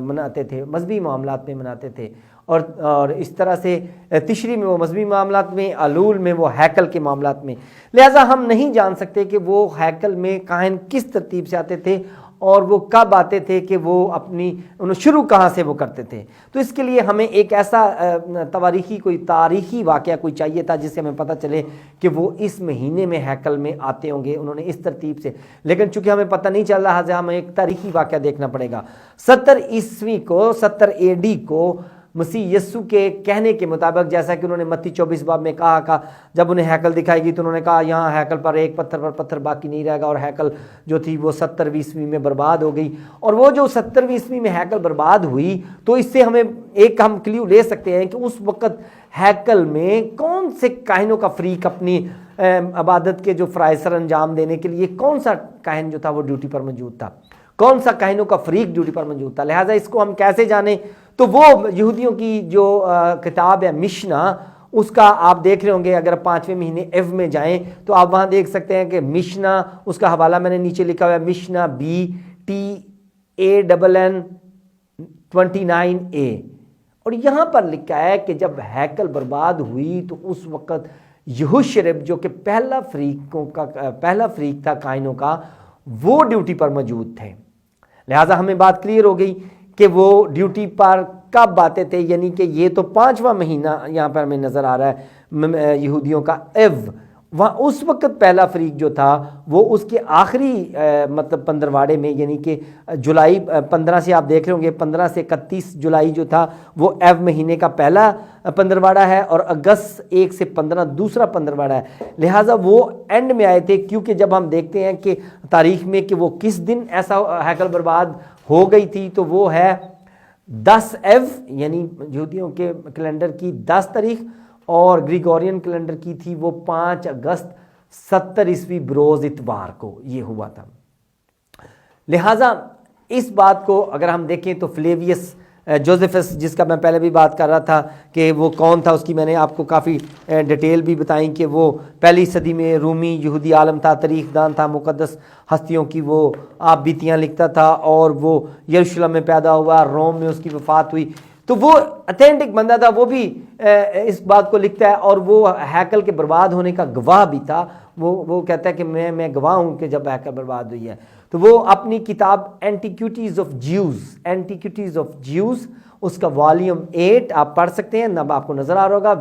مناتے تھے، مذہبی معاملات میں مناتے تھے، اور اس طرح سے تشری میں وہ مذہبی معاملات میں، الول میں وہ ہیکل کے معاملات میں۔ لہٰذا ہم نہیں جان سکتے کہ وہ ہیکل میں کاہن کس ترتیب سے آتے تھے اور وہ کب آتے تھے کہ وہ شروع کہاں سے وہ کرتے تھے۔ تو اس کے لیے ہمیں ایک ایسا تاریخی واقعہ کوئی چاہیے تھا جس سے ہمیں پتہ چلے کہ وہ اس مہینے میں ہیکل میں آتے ہوں گے، انہوں نے اس ترتیب سے، لیکن چونکہ ہمیں پتہ نہیں چل رہا ہے ہمیں ایک تاریخی واقعہ دیکھنا پڑے گا۔ 70 AD کو مسیح یسوع کے کہنے کے مطابق، جیسا کہ انہوں نے متی 24 باب میں کہا جب انہیں ہیکل دکھائی گئی تو انہوں نے کہا یہاں ہیکل پر ایک پتھر پر پتھر باقی نہیں رہے گا، اور ہیکل جو تھی وہ 70ویں میں برباد ہو گئی۔ اور وہ جو 70ویں میں ہیکل برباد ہوئی تو اس سے ہم کلیو لے سکتے ہیں کہ اس وقت ہیکل میں کون سے کاہنوں کا فریق اپنی عبادت کے جو فرائض سر انجام دینے کے لیے کون سا کاہن جو تھا وہ ڈیوٹی پر موجود تھا، کون سا کاہنوں کا فریق ڈیوٹی پر موجود تھا۔ لہٰذا اس کو ہم کیسے جانیں؟ تو وہ یہودیوں کی جو کتاب ہے مشنا، اس کا آپ دیکھ رہے ہوں گے، اگر 5ویں مہینے ایو میں جائیں تو آپ وہاں دیکھ سکتے ہیں کہ مشنا، اس کا حوالہ میں نے نیچے لکھا ہوا ہے، مشنا BTANN 29A، اور یہاں پر لکھا ہے کہ جب ہیکل برباد ہوئی تو اس وقت یہوشرب جو کہ پہلا فریق تھا کائنوں کا، وہ ڈیوٹی پر موجود تھے۔ لہٰذا ہمیں بات کلیئر ہو گئی کہ وہ ڈیوٹی پر کب آتے تھے، یعنی کہ یہ تو 5واں مہینہ یہاں پر ہمیں نظر آ رہا ہے یہودیوں کا ایو، وہاں اس وقت پہلا فریق جو تھا وہ اس کے آخری مطلب پندرواڑے میں، یعنی کہ جولائی 15 سے آپ دیکھ رہے ہوں گے 15 سے 31 جولائی جو تھا وہ ایو مہینے کا پہلا پندرواڑا ہے، اور اگست 1 سے 15 دوسرا پندرواڑا ہے۔ لہٰذا وہ اینڈ میں آئے تھے، کیونکہ جب ہم دیکھتے ہیں کہ تاریخ میں کہ وہ کس دن ایسا ہیکل برباد ہو گئی تھی، تو وہ ہے 10 ایو، یعنی یہودیوں کے کیلنڈر کی 10 تاریخ، اور گریگورین کیلنڈر کی تھی وہ 5 اگست 70 عیسوی بروز اتوار کو یہ ہوا تھا۔ لہٰذا اس بات کو اگر ہم دیکھیں تو فلیویس جوزفس، جس کا میں پہلے بھی بات کر رہا تھا کہ وہ کون تھا، اس کی میں نے آپ کو کافی ڈیٹیل بھی بتائیں کہ وہ پہلی صدی میں رومی یہودی عالم تھا، تاریخ دان تھا، مقدس ہستیوں کی وہ آپ بیتیاں لکھتا تھا، اور وہ یروشلم میں پیدا ہوا، روم میں اس کی وفات ہوئی، تو وہ اتھینٹک بندہ تھا، وہ بھی اس بات کو لکھتا ہے، اور وہ ہیکل کے برباد ہونے کا گواہ بھی تھا۔ وہ کہتا ہے کہ میں گواہ ہوں کہ جب ہیکل برباد ہوئی ہے۔ تو وہ اپنی کتاب اینٹیکوٹیز آف جیوز اس کا والیوم 8 آپ پڑھ سکتے ہیں، اب آپ کو نظر آ رہا ہوگا،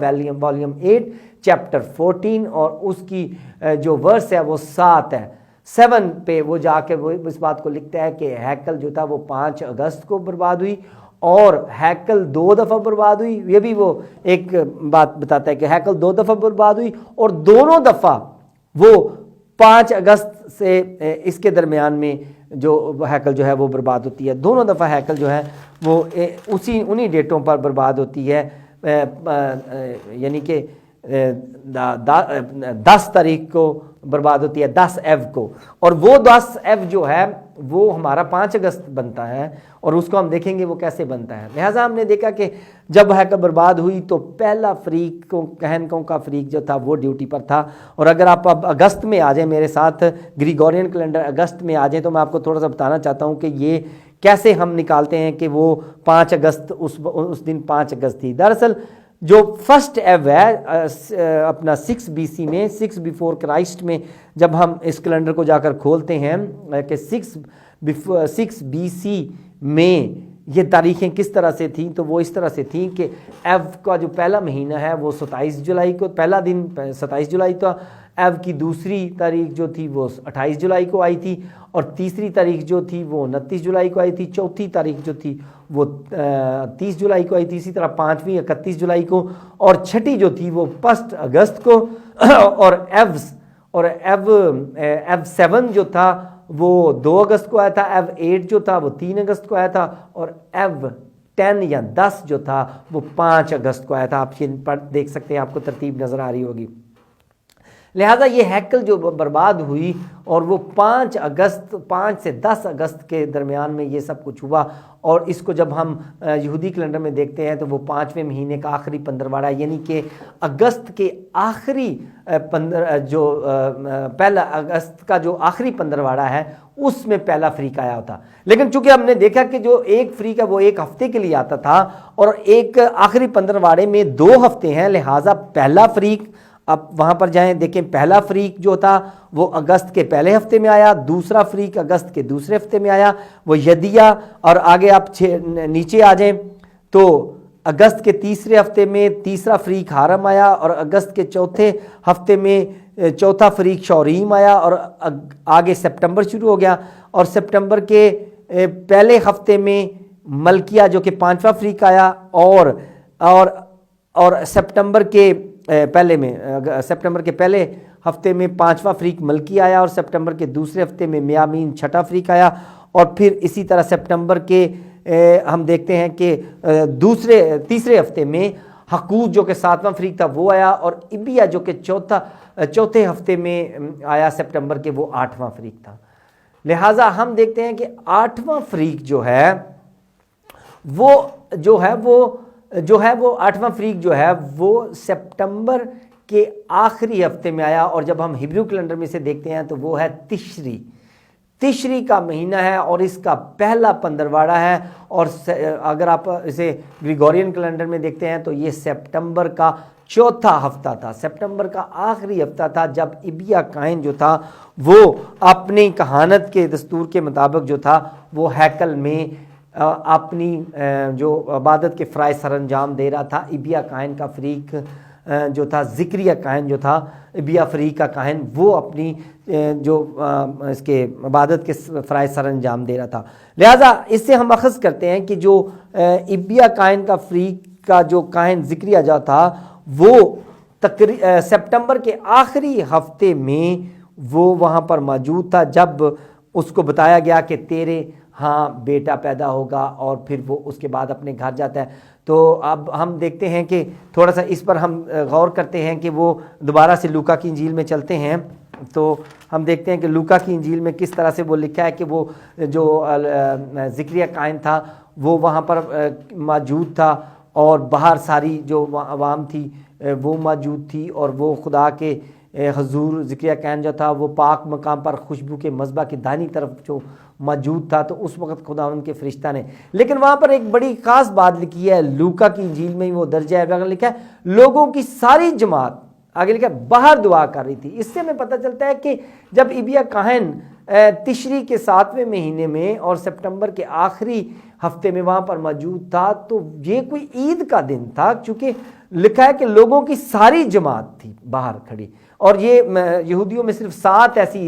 والیوم 8 چیپٹر 14، اور اس کی جو ورس ہے وہ 7 ہے، 7 پہ وہ جا کے وہ اس بات کو لکھتا ہے کہ ہیکل جو تھا وہ 5 اگست کو برباد ہوئی، اور ہیکل 2 دفعہ برباد ہوئی۔ یہ بھی وہ ایک بات بتاتا ہے کہ ہیکل 2 دفعہ برباد ہوئی، اور دونوں دفعہ وہ 5 اگست سے اس کے درمیان میں جو ہیکل جو ہے وہ برباد ہوتی ہے۔ دونوں دفعہ ہیکل جو ہے وہ انہی ڈیٹوں پر برباد ہوتی ہے، یعنی کہ 10 تاریخ کو برباد ہوتی ہے، 10 ایو کو، اور وہ 10 ایو جو ہے وہ ہمارا 5 اگست بنتا ہے، اور اس کو ہم دیکھیں گے وہ کیسے بنتا ہے۔ لہٰذا ہم نے دیکھا کہ جب ہیکل برباد ہوئی تو پہلا فریق کہنکوں کا فریق جو تھا وہ ڈیوٹی پر تھا۔ اور اگر آپ اب اگست میں آ جائیں میرے ساتھ، گریگورین کیلنڈر اگست میں آ جائیں، تو میں آپ کو تھوڑا سا بتانا چاہتا ہوں کہ یہ کیسے ہم نکالتے ہیں کہ وہ 5 اگست اس دن 5 اگست تھی۔ دراصل جو فرسٹ ایو ہے اپنا 6 BC میں، 6 بیفور کرائسٹ میں، جب ہم اس کیلنڈر کو جا کر کھولتے ہیں کہ 6 BC میں یہ تاریخیں کس طرح سے تھیں، تو وہ اس طرح سے تھیں کہ ایو کا جو پہلا مہینہ ہے وہ 27 جولائی کو، پہلا دن 27 جولائی تھا، ایو کی دوسری تاریخ جو تھی وہ 28 جولائی کو آئی تھی، اور تیسری تاریخ جو تھی وہ 29 جولائی کو آئی تھی، چوتھی تاریخ جو تھی وہ 30 جولائی کو آئی تھی، اسی طرح 5ویں 31 جولائی کو، اور چھٹی جو تھی وہ 1 اگست کو، اور ایو 7 جو تھا وہ 2 اگست کو آیا تھا، ایو 8 جو تھا وہ 3 اگست کو آیا تھا، اور ایو 10 یا 10 جو تھا وہ 5 اگست کو آیا تھا۔ آپ یہ دیکھ سکتے ہیں، آپ کو ترتیب نظر آ رہی ہوگی۔ لہٰذا یہ ہیکل جو برباد ہوئی، اور وہ 5 سے 10 اگست کے درمیان میں یہ سب کچھ ہوا، اور اس کو جب ہم یہودی کیلنڈر میں دیکھتے ہیں تو وہ 5ویں مہینے کا آخری پندرواڑا، یعنی کہ اگست کے آخری جو پہلا اگست کا جو آخری پندرواڑا ہے اس میں پہلا فریق آیا ہوتا۔ لیکن چونکہ ہم نے دیکھا کہ جو ایک فریق ہے وہ 1 ہفتے کے لیے آتا تھا، اور ایک آخری پندرواڑے میں 2 ہفتے ہیں، لہٰذا پہلا فریق، اب وہاں پر جائیں دیکھیں، پہلا فریق جو تھا وہ اگست کے پہلے ہفتے میں آیا، دوسرا فریق اگست کے دوسرے ہفتے میں آیا، وہ یدیا، اور آگے آپ نیچے آ جائیں تو اگست کے تیسرے ہفتے میں تیسرا فریق حارم آیا، اور اگست کے چوتھے ہفتے میں چوتھا فریق شوریم آیا، اور آگے سپٹمبر شروع ہو گیا، اور سپٹمبر کے پہلے ہفتے میں ملکیہ جو کہ 5واں فریق آیا، اور سپٹمبر کے پہلے ہفتے میں 5واں فریق ملکی آیا، اور سپٹمبر کے دوسرے ہفتے میں میامین 6واں فریق آیا، اور پھر اسی طرح سپٹمبر کے ہم دیکھتے ہیں کہ تیسرے ہفتے میں حقوق جو کہ 7واں فریق تھا وہ آیا، اور ابیا جو کہ چوتھے ہفتے میں آیا سپٹمبر کے، وہ 8واں فریق تھا۔ لہٰذا ہم دیکھتے ہیں کہ 8واں فریق جو ہے وہ 8واں فریق جو ہے وہ سپٹمبر کے آخری ہفتے میں آیا، اور جب ہم ہبریو کیلنڈر میں سے دیکھتے ہیں تو وہ ہے تشری، تشری کا مہینہ ہے اور اس کا پہلا پندرواڑا ہے، اور اگر آپ اسے گریگورین کیلنڈر میں دیکھتے ہیں تو یہ سپٹمبر کا چوتھا ہفتہ تھا، سپٹمبر کا آخری ہفتہ تھا جب ابیا کائن جو تھا وہ اپنی کہانت کے دستور کے مطابق جو تھا وہ ہیکل میں اپنی جو عبادت کے فرائض سر انجام دے رہا تھا۔ ابیا کائن کا فریق جو تھا، زکریہ کائن جو تھا، ابیا فریق کا کائن، وہ اپنی جو اس کے عبادت کے فرائض سر انجام دے رہا تھا۔ لہٰذا اس سے ہم اخذ کرتے ہیں کہ جو ابیا کائن کا فریق کا جو کائن زکریہ جو تھا وہ سپٹمبر کے آخری ہفتے میں وہ وہاں پر موجود تھا جب اس کو بتایا گیا کہ تیرے ہاں بیٹا پیدا ہوگا، اور پھر وہ اس کے بعد اپنے گھر جاتا ہے۔ تو اب ہم دیکھتے ہیں کہ تھوڑا سا اس پر ہم غور کرتے ہیں کہ وہ دوبارہ سے لوکا کی انجیل میں چلتے ہیں تو ہم دیکھتے ہیں کہ لوکا کی انجیل میں کس طرح سے وہ لکھا ہے کہ وہ جو زکریہ کائن تھا وہ وہاں پر موجود تھا، اور باہر ساری جو عوام تھی وہ موجود تھی، اور وہ خدا کے حضور زکریہ کائن جو تھا وہ پاک مقام پر خوشبو کے مذبح کی دائنی طرف جو موجود تھا۔ تو اس وقت خداوند کے فرشتہ نے، لیکن وہاں پر ایک بڑی خاص بات لکھی ہے لوکا کی انجیل میں، وہ درجہ ہے لکھا ہے لوگوں کی ساری جماعت، آگے لکھا ہے باہر دعا کر رہی تھی۔ اس سے ہمیں پتہ چلتا ہے کہ جب ابیا کاہن تشری کے 7ویں مہینے میں اور سپٹمبر کے آخری ہفتے میں وہاں پر موجود تھا تو یہ کوئی عید کا دن تھا، چونکہ لکھا ہے کہ لوگوں کی ساری جماعت تھی باہر کھڑی، اور یہ یہودیوں میں صرف 3 ایسی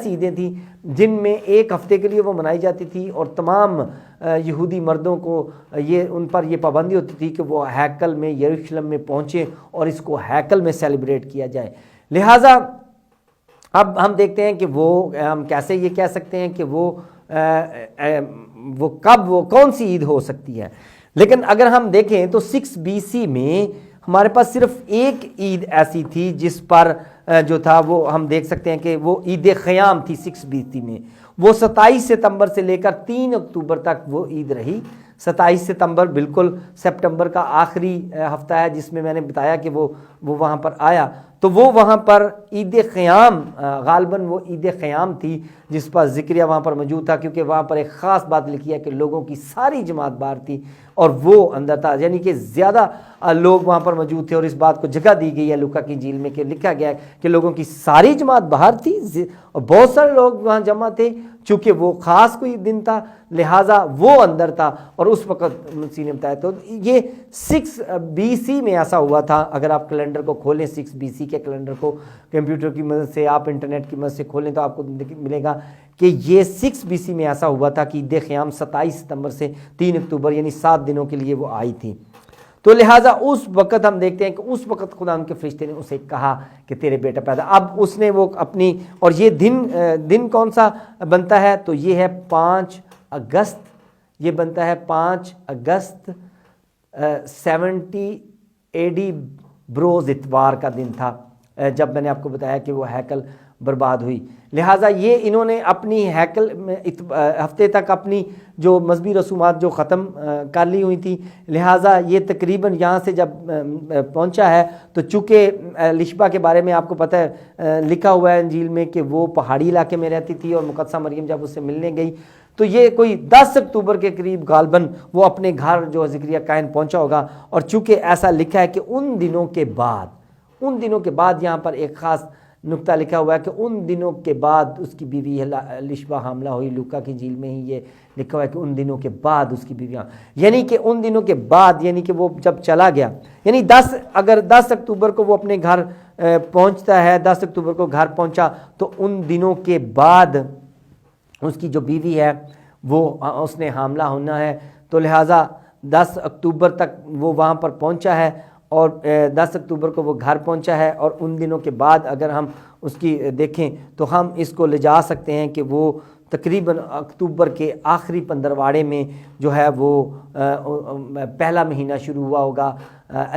عیدیں تھیں جن میں ایک ہفتے کے لیے وہ منائی جاتی تھی، اور تمام یہودی مردوں کو ان پر یہ پابندی ہوتی تھی کہ وہ ہیکل میں یروشلم میں پہنچے اور اس کو ہیکل میں سیلیبریٹ کیا جائے۔ لہٰذا اب ہم دیکھتے ہیں کہ وہ ہم کیسے یہ کہہ سکتے ہیں کہ وہ کون سی عید ہو سکتی ہے، لیکن اگر ہم دیکھیں تو 6 BC میں ہمارے پاس صرف ایک عید ایسی تھی جس پر جو تھا وہ ہم دیکھ سکتے ہیں کہ وہ عید خیام تھی 6 BC میں، وہ 27 ستمبر سے لے کر 3 اکتوبر تک وہ عید رہی۔ 27 ستمبر بالکل سپٹمبر کا آخری ہفتہ ہے جس میں نے بتایا کہ وہ وہاں پر آیا، تو وہ وہاں پر عید خیام غالباً وہ عید خیام تھی جس پر زکریہ وہاں پر موجود تھا، کیونکہ وہاں پر ایک خاص بات لکھی ہے کہ لوگوں کی ساری جماعت باہر تھی اور وہ اندر تھا، یعنی کہ زیادہ لوگ وہاں پر موجود تھے، اور اس بات کو جگہ دی گئی ہے لوکا کی انجیل میں کہ لکھا گیا ہے کہ لوگوں کی ساری جماعت باہر تھی اور بہت سارے لوگ وہاں جمع تھے، چونکہ وہ خاص کوئی دن تھا لہٰذا وہ اندر تھا، اور اس وقت مسیح نے بتایا۔ تو یہ 6 BC میں ایسا ہوا تھا۔ اگر آپ کیلنڈر کو کھولیں 6 BC کے کیلنڈر کو کمپیوٹر کی مدد سے، آپ انٹرنیٹ کی مدد سے کھولیں تو آپ کو ملے گا کہ یہ 6 BC میں ایسا ہوا تھا کہ عید خیام 27 ستمبر سے 3 اکتوبر یعنی 7 دنوں کے لیے وہ آئی تھی۔ تو لہٰذا اس وقت ہم دیکھتے ہیں کہ اس وقت خدا ان کے فرشتے نے اسے کہا کہ تیرے بیٹا پیدا، اب اس نے وہ اپنی، اور یہ دن کون سا بنتا ہے تو یہ ہے 5 اگست، یہ بنتا ہے 5 اگست 70 AD بروز اتوار کا دن تھا، جب میں نے آپ کو بتایا کہ وہ ہیکل برباد ہوئی۔ لہٰذا یہ انہوں نے اپنی ہیکل ہفتے تک اپنی جو مذہبی رسومات جو ختم کر لی ہوئی تھی، لہٰذا یہ تقریباً یہاں سے جب پہنچا ہے تو چونکہ لشبہ کے بارے میں آپ کو پتہ ہے لکھا ہوا ہے انجیل میں کہ وہ پہاڑی علاقے میں رہتی تھی، اور مقدسہ مریم جب اس سے ملنے گئی تو یہ کوئی 10 اکتوبر کے قریب غالباً وہ اپنے گھر جو زکریہ کائن پہنچا ہوگا، اور چونکہ ایسا لکھا ہے کہ ان دنوں کے بعد یہاں پر ایک خاص نقطہ لکھا ہوا ہے کہ ان دنوں کے بعد اس کی بیوی لشبہ حاملہ ہوئی۔ لوکا کی انجیل میں ہی یہ لکھا ہوا ہے کہ ان دنوں کے بعد اس کی بیوی، یعنی کہ ان دنوں کے بعد، یعنی کہ وہ جب چلا گیا، یعنی اگر 10 اکتوبر کو وہ اپنے گھر پہنچتا ہے، 10 اکتوبر کو گھر پہنچا تو ان دنوں کے بعد اس کی جو بیوی ہے وہ اس نے حاملہ ہونا ہے، تو لہٰذا 10 اکتوبر تک وہ وہاں پر پہنچا ہے، اور 10 اکتوبر کو وہ گھر پہنچا ہے، اور ان دنوں کے بعد اگر ہم اس کی دیکھیں تو ہم اس کو لے جا سکتے ہیں کہ وہ تقریباً اکتوبر کے آخری پندرواڑے میں جو ہے وہ پہلا مہینہ شروع ہوا ہوگا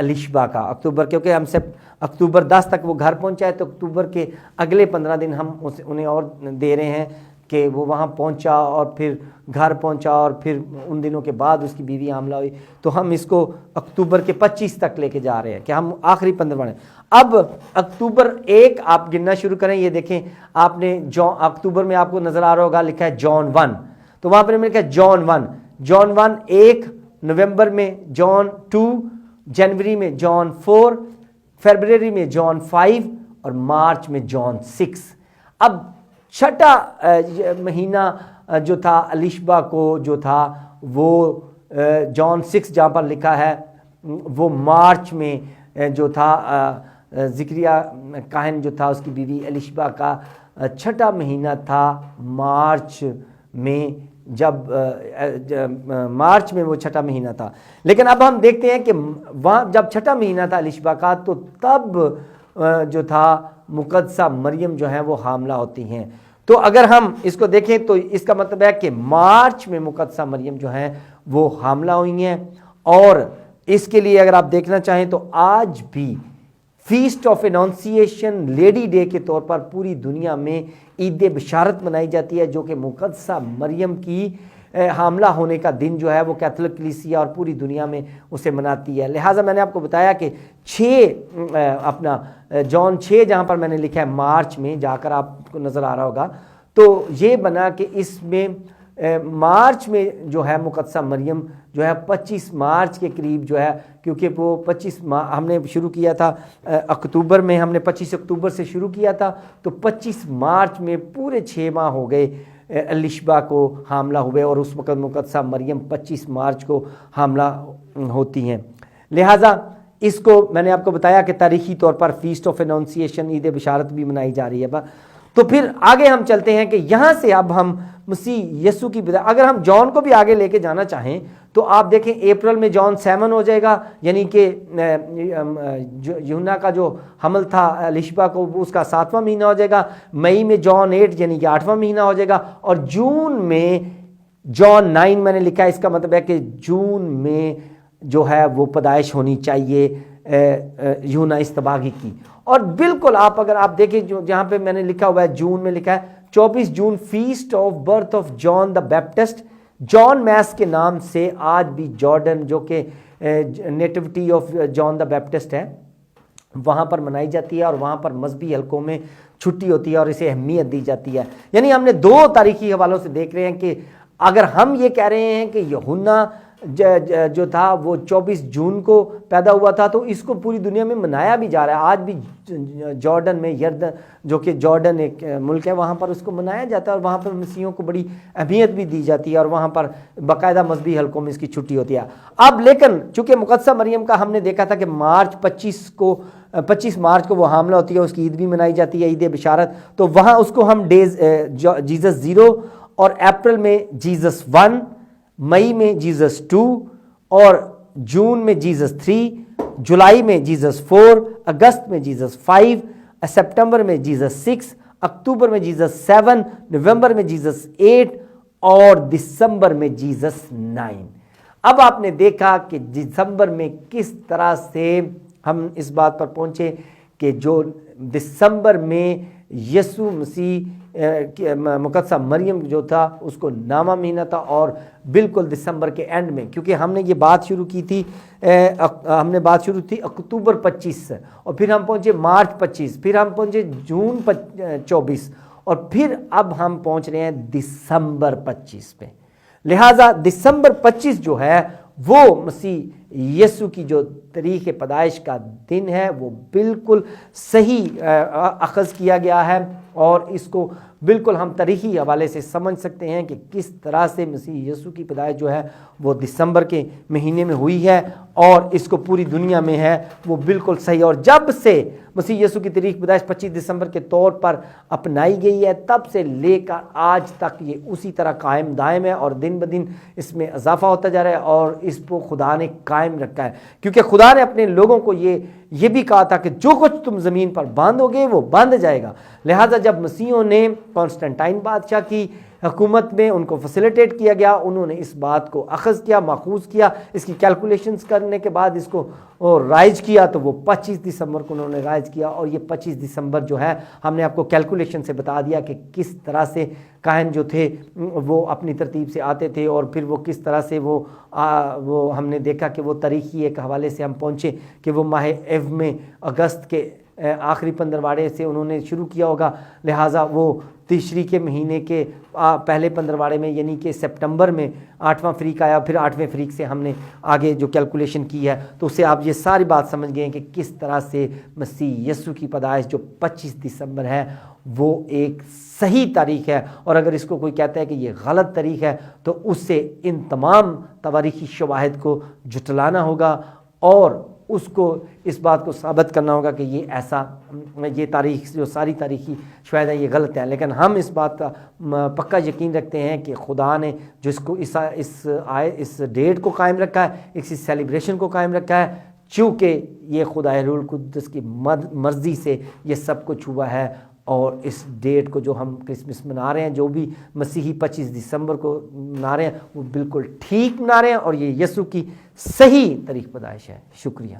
لشبہ کا اکتوبر، کیونکہ ہم سے اکتوبر 10 تک وہ گھر پہنچا ہے تو اکتوبر کے اگلے 15 دن ہم انہیں اور دے رہے ہیں کہ وہ وہاں پہنچا اور پھر گھر پہنچا اور پھر ان دنوں کے بعد اس کی بیوی حاملہ ہوئی، تو ہم اس کو اکتوبر کے 25 تک لے کے جا رہے ہیں کہ ہم آخری 15 اب اکتوبر 1 آپ گننا شروع کریں. یہ دیکھیں آپ نے اکتوبر میں آپ کو نظر آ رہا ہوگا لکھا ہے جان 1، تو وہاں پر میں نے لکھا جان 1 1، نومبر میں جان 2، جنوری میں جان 4، فروری میں جان 5 اور مارچ میں جان 6. اب چھٹا مہینہ جو تھا الشبا کو جو تھا وہ جان 6 جہاں پر لکھا ہے وہ مارچ میں جو تھا زکریا کاہن جو تھا اس کی بیوی الشبا کا چھٹا مہینہ تھا مارچ میں، جب مارچ میں وہ چھٹا مہینہ تھا. لیکن اب ہم دیکھتے ہیں کہ وہاں جب چھٹا مہینہ تھا الشبا کا تو تب جو تھا مقدسہ مریم جو ہیں وہ حاملہ ہوتی ہیں. تو اگر ہم اس کو دیکھیں تو اس کا مطلب ہے کہ مارچ میں مقدسہ مریم جو ہیں وہ حاملہ ہوئی ہیں. اور اس کے لیے اگر آپ دیکھنا چاہیں تو آج بھی فیسٹ آف انانسیشن لیڈی ڈے کے طور پر پوری دنیا میں عید بشارت منائی جاتی ہے، جو کہ مقدسہ مریم کی حاملہ ہونے کا دن جو ہے وہ کیتھولک کلیسیا اور پوری دنیا میں اسے مناتی ہے. لہٰذا میں نے آپ کو بتایا کہ 6 اپنا جان 6 جہاں پر میں نے لکھا ہے مارچ میں، جا کر آپ کو نظر آ رہا ہوگا، تو یہ بنا کہ اس میں مارچ میں جو ہے مقدسہ مریم جو ہے 25 مارچ کے قریب جو ہے، کیونکہ وہ 25 ہم نے شروع کیا تھا اکتوبر میں، ہم نے 25 اکتوبر سے شروع کیا تھا، تو 25 مارچ میں پورے 6 ماہ ہو گئے الشبا کو حاملہ ہوئے، اور اس وقت مقدسہ مریم 25 مارچ کو حاملہ ہوتی ہیں. لہٰذا اس کو میں نے آپ کو بتایا کہ تاریخی طور پر فیسٹ آف انانسیشن عید بشارت بھی منائی جا رہی ہے. تو پھر آگے ہم چلتے ہیں کہ یہاں سے اب ہم مسیح یسوع کی اگر ہم جان کو بھی آگے لے کے جانا چاہیں تو آپ دیکھیں اپریل میں جان 7 ہو جائے گا، یعنی کہ یوحنا کا جو حمل تھا الشبا کو اس کا 7واں مہینہ ہو جائے گا. مئی میں جان 8 یعنی کہ 8واں مہینہ ہو جائے گا، اور جون میں جان 9 میں نے لکھا ہے. اس کا مطلب ہے کہ جون میں جو ہے وہ پیدائش ہونی چاہیے یوحنا اصطباغی کی. اور بالکل اگر آپ دیکھیں جہاں پہ میں نے لکھا ہوا ہے جون میں لکھا ہے 24 June feast of birth of John the Baptist. John mass کے نام سے آج بھی جارڈن جو کہ نیٹیوٹی آف جان دا بیپٹسٹ ہے وہاں پر منائی جاتی ہے، اور وہاں پر مذہبی حلقوں میں چھٹی ہوتی ہے اور اسے اہمیت دی جاتی ہے. یعنی ہم نے 2 تاریخی حوالوں سے دیکھ رہے ہیں کہ اگر ہم یہ کہہ رہے ہیں کہ یوحنا جو تھا وہ 24 جون کو پیدا ہوا تھا، تو اس کو پوری دنیا میں منایا بھی جا رہا ہے. آج بھی جارڈن میں یردن جو کہ جارڈن ایک ملک ہے وہاں پر اس کو منایا جاتا ہے، اور وہاں پر مسیحیوں کو بڑی اہمیت بھی دی جاتی ہے، اور وہاں پر باقاعدہ مذہبی حلقوں میں اس کی چھٹی ہوتی ہے. اب لیکن چونکہ مقدسہ مریم کا ہم نے دیکھا تھا کہ 25 مارچ کو وہ حاملہ ہوتی ہے، اس کی عید بھی منائی جاتی ہے، عید بشارت. تو وہاں اس کو ہم ڈیز جیزس 0، اور اپریل میں جیزس 1، مئی میں جیزس 2، اور جون میں جیزس 3، جولائی میں جیزس 4، اگست میں جیزس 5، سپٹمبر میں جیزس 6، اکتوبر میں جیزس 7، نومبر میں جیزس 8، اور دسمبر میں جیزس 9. اب آپ نے دیکھا کہ دسمبر میں کس طرح سے ہم اس بات پر پہنچے کہ جو دسمبر میں یسوع مسیح مقدسہ مریم جو تھا اس کو 9واں مہینہ تھا، اور بالکل دسمبر کے اینڈ میں، کیونکہ ہم نے یہ بات شروع کی تھی اکتوبر 25 سے، اور پھر ہم پہنچے مارچ 25، پھر ہم پہنچے جون 24، اور پھر اب ہم پہنچ رہے ہیں دسمبر 25 پہ. لہٰذا دسمبر 25 جو ہے وہ مسیح یسوع کی جو تاریخ پیدائش کا دن ہے وہ بالکل صحیح اخذ کیا گیا ہے، اور اس کو بالکل ہم تاریخی حوالے سے سمجھ سکتے ہیں کہ کس طرح سے مسیح یسوع کی پیدائش جو ہے وہ دسمبر کے مہینے میں ہوئی ہے، اور اس کو پوری دنیا میں ہے وہ بالکل صحیح. اور جب سے مسیح یسوع کی تاریخ پیدائش 25 دسمبر کے طور پر اپنائی گئی ہے، تب سے لے کر آج تک یہ اسی طرح قائم دائم ہے، اور دن بدن اس میں اضافہ ہوتا جا رہا ہے، اور اس کو خدا نے قائم رکھا ہے. کیونکہ خدا نے اپنے لوگوں کو یہ بھی کہا تھا کہ جو کچھ تم زمین پر باندھو گے وہ باندھ جائے گا. لہٰذا جب مسیحوں نے کانسٹنٹائن بادشاہ کی حکومت میں ان کو فیسیلیٹیٹ کیا گیا، انہوں نے اس بات کو اخذ کیا، ماخوذ کیا، اس کی کیلکولیشنز کرنے کے بعد اس کو اور رائج کیا تو وہ 25 دسمبر کو انہوں نے رائج کیا، اور یہ 25 دسمبر جو ہے ہم نے آپ کو کیلکولیشن سے بتا دیا کہ کس طرح سے کاہن جو تھے وہ اپنی ترتیب سے آتے تھے، اور پھر وہ کس طرح سے وہ ہم نے دیکھا کہ وہ تاریخی ایک حوالے سے ہم پہنچے کہ وہ ماہ ایو میں اگست کے آخری پندرواڑے سے انہوں نے شروع کیا ہوگا، لہٰذا وہ تیشری کے مہینے کے پہلے پندرواڑے میں یعنی کہ سپٹمبر میں 8واں فریق آیا، پھر 8ویں فریق سے ہم نے آگے جو کیلکولیشن کی ہے تو اس سے آپ یہ ساری بات سمجھ گئے ہیں کہ کس طرح سے مسیح یسوع کی پیدائش جو 25 دسمبر ہے وہ ایک صحیح تاریخ ہے، اور اگر اس کو کوئی کہتا ہے کہ یہ غلط تاریخ ہے تو اس سے ان تمام تواریخی شواہد کو جھٹلانا ہوگا، اور اس کو اس بات کو ثابت کرنا ہوگا کہ یہ ایسا یہ تاریخ جو ساری تاریخی شواہد ہیں یہ غلط ہیں۔ لیکن ہم اس بات کا پکا یقین رکھتے ہیں کہ خدا نے جو اس کو اس ڈیٹ کو قائم رکھا ہے، اس سیلیبریشن کو قائم رکھا ہے، چونکہ یہ خدا روح القدس کی مرضی سے یہ سب کچھ ہوا ہے، اور اس ڈیٹ کو جو ہم کرسمس منا رہے ہیں، جو بھی مسیحی 25 دسمبر کو منا رہے ہیں، وہ بالکل ٹھیک منا رہے ہیں، اور یہ یسوع کی صحیح تاریخ پیدائش ہے۔ شکریہ۔